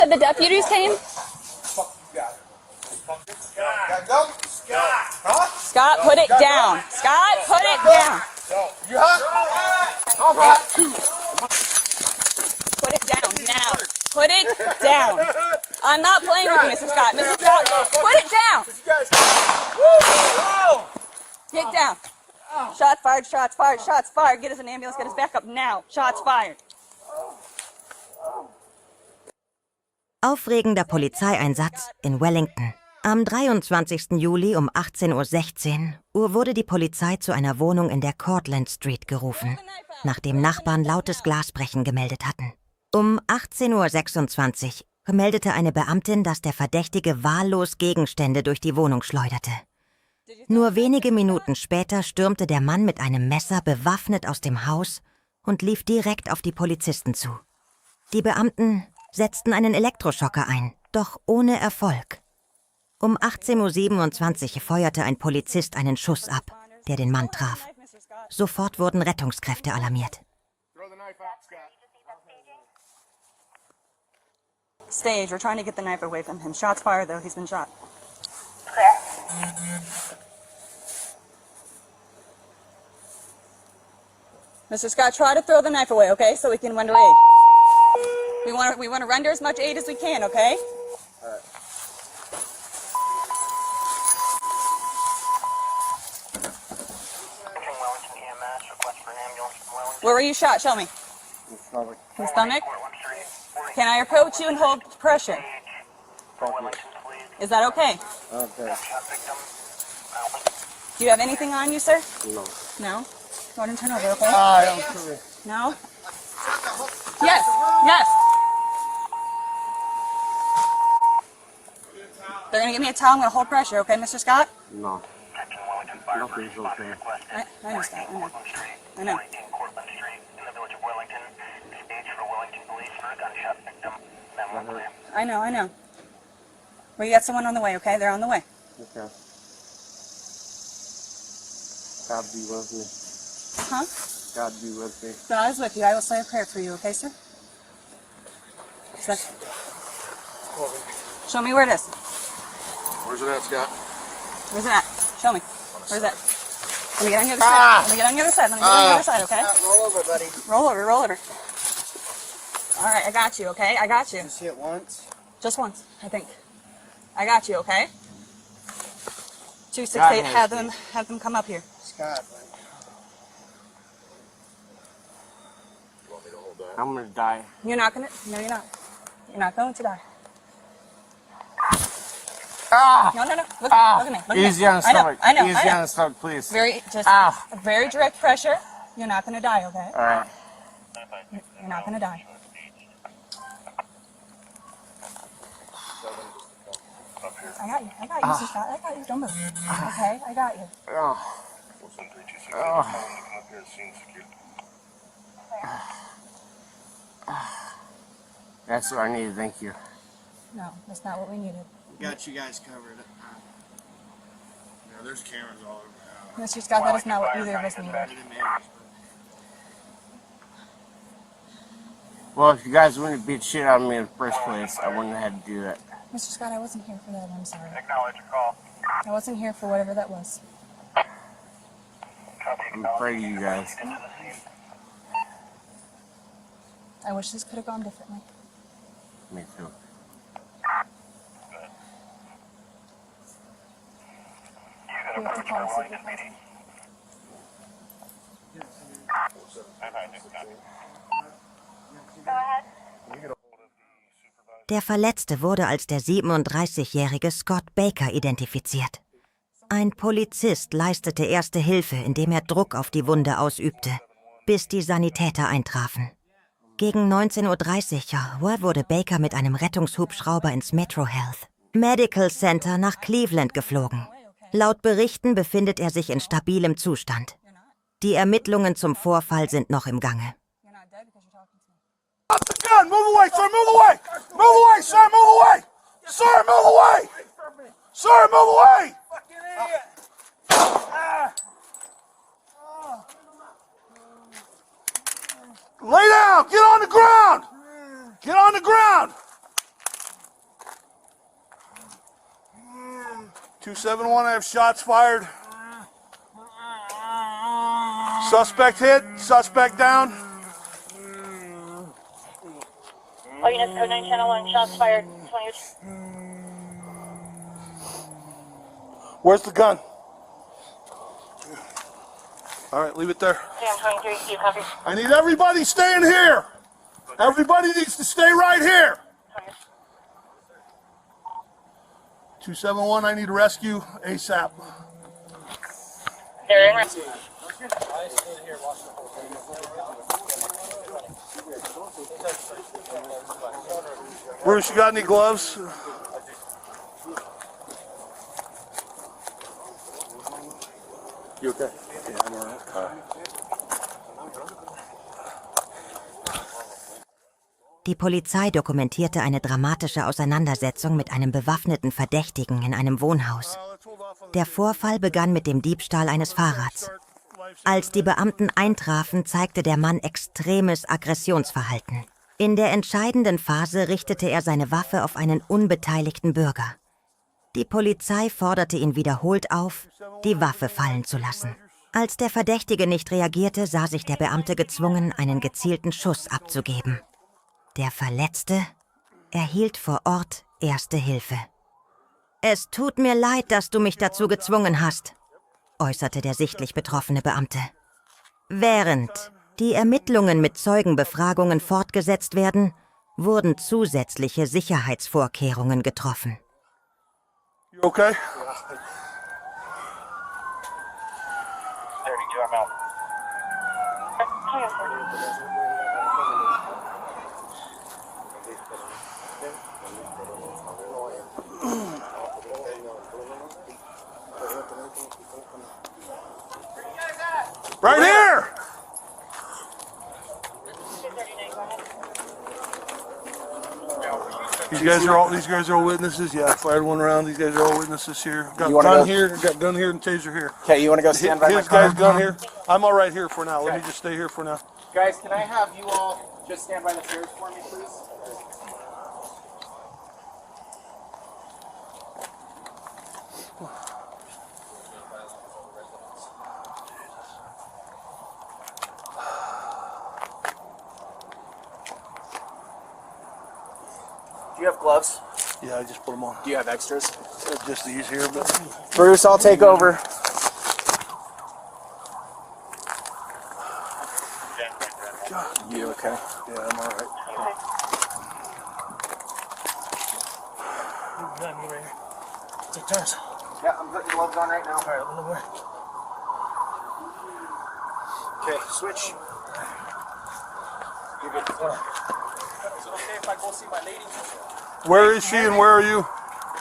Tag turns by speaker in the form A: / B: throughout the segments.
A: The deputies came. Scott, put it down. Scott, put it down.
B: You hot? All right.
A: Put it down now. Put it down. I'm not playing with you, Mr. Scott. Mr. Scott, put it down. Get down. Shots fired, shots fired, shots fired. Get us an ambulance, get us back up now. Shots fired.
C: Aufregender Polizeieinsatz in Wellington. Am 23. Juli um 18:16 Uhr wurde die Polizei zu einer Wohnung in der Cortlandt Street gerufen, nachdem Nachbarn lautes Glasbrechen gemeldet hatten. Um 18:26 Uhr meldete eine Beamtin, dass der Verdächtige wahllos Gegenstände durch die Wohnung schleuderte. Nur wenige Minuten später stürmte der Mann mit einem Messer bewaffnet aus dem Haus und lief direkt auf die Polizisten zu. Die Beamten setzten einen Elektroschocker ein, doch ohne Erfolg. Um 18:27 Uhr feuerte ein Polizist einen Schuss ab, der den Mann traf. Sofort wurden Rettungskräfte alarmiert.
A: Stage, we're trying to get the knife away from him. Shots fired, though. He's been shot. Mr. Scott, try to throw the knife away, okay? So we can render aid. We want to render as much aid as we can, okay?
B: All right.
A: Where were you shot? Show me. In the stomach? Can I approach you and hold pressure? Is that okay?
B: Okay.
A: Do you have anything on you, sir?
B: No.
A: No? Go ahead and turn over, okay?
B: I don't care.
A: No? Yes, yes. They're going to give me a towel. I'm going to hold pressure, okay, Mr. Scott?
B: No. Nothing's okay.
A: I know, Scott. I know. I know. Well, you got someone on the way, okay? They're on the way.
B: Okay. God be with me.
A: Huh?
B: God be with me.
A: God is with you. I will say a prayer for you, okay, sir? Show me where it is.
B: Where's it at, Scott?
A: Where's it at? Show me. Where's it? Let me get on the other side. Let me get on the other side, okay?
B: Roll over, buddy.
A: Roll over. All right, I got you, okay? I got you.
B: You see it once?
A: Just once, I think. I got you, okay? 268, have them come up here.
B: Scott. You want me to hold that? I'm gonna die.
A: You're not gonna. No, you're not. You're not going to die.
B: Ah!
A: No. Look at me. Look
B: Easy
A: at me.
B: on the stomach.
A: I know.
B: Easy on the stomach, please.
A: Very direct pressure. You're not gonna die, okay?
B: All right.
A: You're not gonna die. I got you, Mr. Scott. I got you. Don't move. Okay, I got you.
B: That's what I needed, thank you.
A: No, that's not what we needed.
D: We got you guys covered. Yeah, there's cameras all over.
A: Mr. Scott, that is not what either of us needed.
B: Well, if you guys wouldn't beat shit out of me in the first place, I wouldn't have had to do that.
A: Mr. Scott, I wasn't here for that. I'm sorry.
D: Acknowledge your call.
A: I wasn't here for whatever that was.
B: I'm afraid of you guys.
A: I wish this could have gone differently.
B: Me too.
A: We have to call a secret meeting.
E: Go ahead.
C: Der Verletzte wurde als der 37-jährige Scott Baker identifiziert. Ein Polizist leistete erste Hilfe, indem er Druck auf die Wunde ausübte, bis die Sanitäter eintrafen. Gegen 19:30 Uhr wurde Baker mit einem Rettungshubschrauber ins Metro Health Medical Center nach Cleveland geflogen. Laut Berichten befindet er sich in stabilem Zustand. Die Ermittlungen zum Vorfall sind noch im Gange.
F: Stop the gun! Move away, sir! Move away! Move away, sir! Move away! Sir, move away! Sir, move away! Lay down! Get on the ground! Get on the ground! 271, I have shots fired. Suspect hit, suspect down.
E: All units, code 9 channel 1, shots fired. 20.
F: Where's the gun? All right, leave it there.
E: Yeah, 23, do you copy?
F: I need everybody staying here. Everybody needs to stay right here. 271, I need rescue ASAP.
E: They're in rescue.
F: Bruce, you got any gloves? You okay? Yeah, I'm all right.
C: Die Polizei dokumentierte eine dramatische Auseinandersetzung mit einem bewaffneten Verdächtigen in einem Wohnhaus. Der Vorfall begann mit dem Diebstahl eines Fahrrads. Als die Beamten eintrafen, zeigte der Mann extremes Aggressionsverhalten. In der entscheidenden Phase richtete er seine Waffe auf einen unbeteiligten Bürger. Die Polizei forderte ihn wiederholt auf, die Waffe fallen zu lassen. Als der Verdächtige nicht reagierte, sah sich der Beamte gezwungen, einen gezielten Schuss abzugeben. Der Verletzte erhielt vor Ort Erste Hilfe. »Es tut mir leid, dass du mich dazu gezwungen hast«, äußerte der sichtlich betroffene Beamte. Während die Ermittlungen mit Zeugenbefragungen fortgesetzt werden, wurden zusätzliche Sicherheitsvorkehrungen getroffen.
F: You okay?
E: 32, I'm out.
F: Right here! These guys are all witnesses. Yeah, I fired one round. These guys are all witnesses here. Got gun here, got gun here, and taser here.
B: Okay, you want to go stand by my
F: His
B: car?
F: guy's gun here. I'm all right here for now. Let me just stay here for now.
B: Guys, can I have you all just stand by the stairs for me, please? Do you have gloves?
F: Yeah, I just put them on.
B: Do you have extras?
F: Just these here, but
B: Bruce, I'll take over. You okay?
F: yeah, I'm all right.
B: Take turns. Yeah, I'm putting gloves on right now. All right, let me work. Okay, switch. You're good. Is it okay if I go see my lady?
F: Where is she and where are you?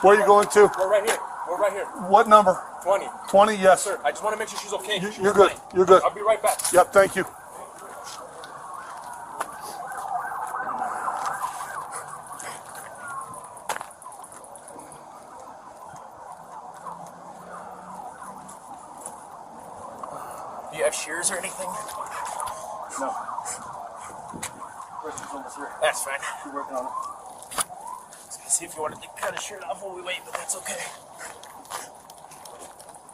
F: Where are you going to?
G: We're right here. We're right here.
F: What number?
G: 20.
F: 20, yes.
G: Sir, I just want to make sure she's okay.
F: You're good. You're good.
G: I'll be right back.
F: Yep, thank you.
G: Do you have shears or anything?
B: No. Kristen's almost here.
G: That's fine.
B: She's working on it.
G: See if you wanted to cut a shirt off while we wait, but that's okay.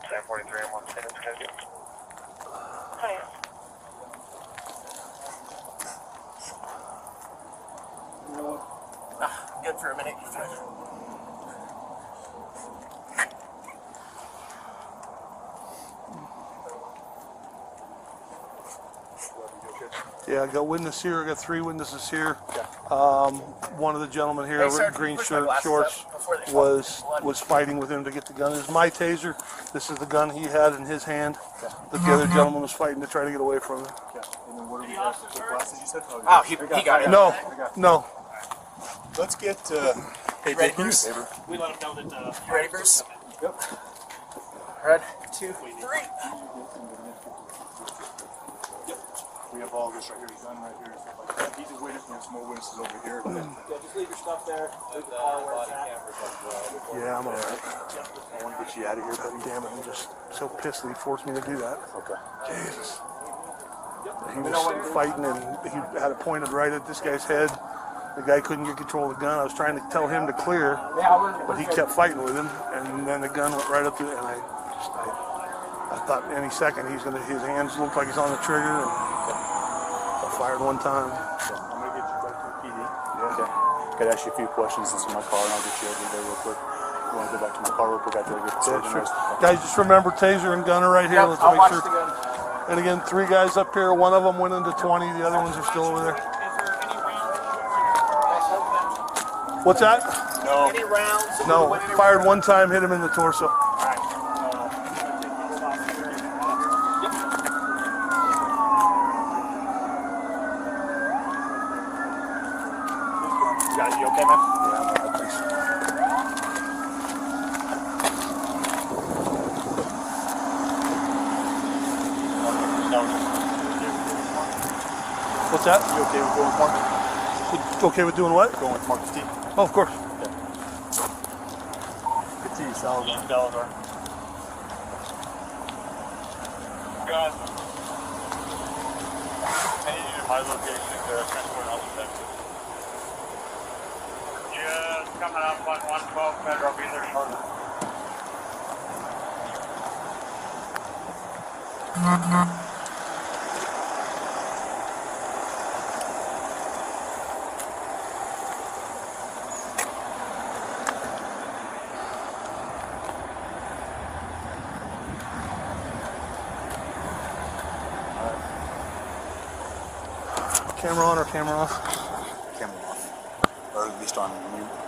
E: 1043 and 1 minute schedule.
G: I'm good for a minute. You're fine.
F: Yeah, I got witness here. I got 3 witnesses here. One of the gentlemen here,
G: Hey, sir,
F: green
G: push my
F: shirt,
G: glasses
F: shorts,
G: up before they fall into blood.
F: was fighting with him to get the gun. This is my taser. This is the gun he had in his hand that the other gentleman was fighting to try to get away from him.
G: Oh, he got it.
F: No.
D: Let's get.
G: Hey, ready, Bruce? We let him know that. You ready, Bruce? Yep. Red, 2, 3.
D: We have all this right here. He's done right here. Stuff like that. He's a witness. And there's more witnesses over here.
G: Yeah, just leave your stuff there. Leave the car where it's at.
F: Yeah, I'm all right. I want to get you out of here, buddy. Damn it, I'm just so pissed that he forced me to do that. Okay. Jesus. He was fighting and he had it pointed right at this guy's head. The guy couldn't get control of the gun. I was trying to tell him to clear, but he kept fighting with him, and then the gun went right up to, and I thought any second his hands looked like he's on the trigger, and I fired one time.
D: So I'm gonna get you back to the PD. Okay. Could I ask you a few questions? This is my car, and I'll get you over there real quick. You want to go back to my car real quick? I have to get
F: Yeah, sure. Guys, just remember taser and gunner right here. Let's make sure. And again, 3 guys up here. One of them went into 20. The other ones are still over there. What's that?
D: No.
B: Any rounds?
F: No. Fired one time, hit him in the torso.
D: Alright. You okay, man?
F: Yeah, I'm all right, thanks. What's that?
D: You okay with going with Marcus?
F: Okay with doing what?
D: Going with Marcus T?
F: Oh, of course.
D: Good to see you, Salazar.
H: God. I need you to my location to transport all the Texas. Yeah, it's coming up on 112 Federal. I'll be there shortly.
F: Camera on or camera off?
D: Camera off. Or at least on mute.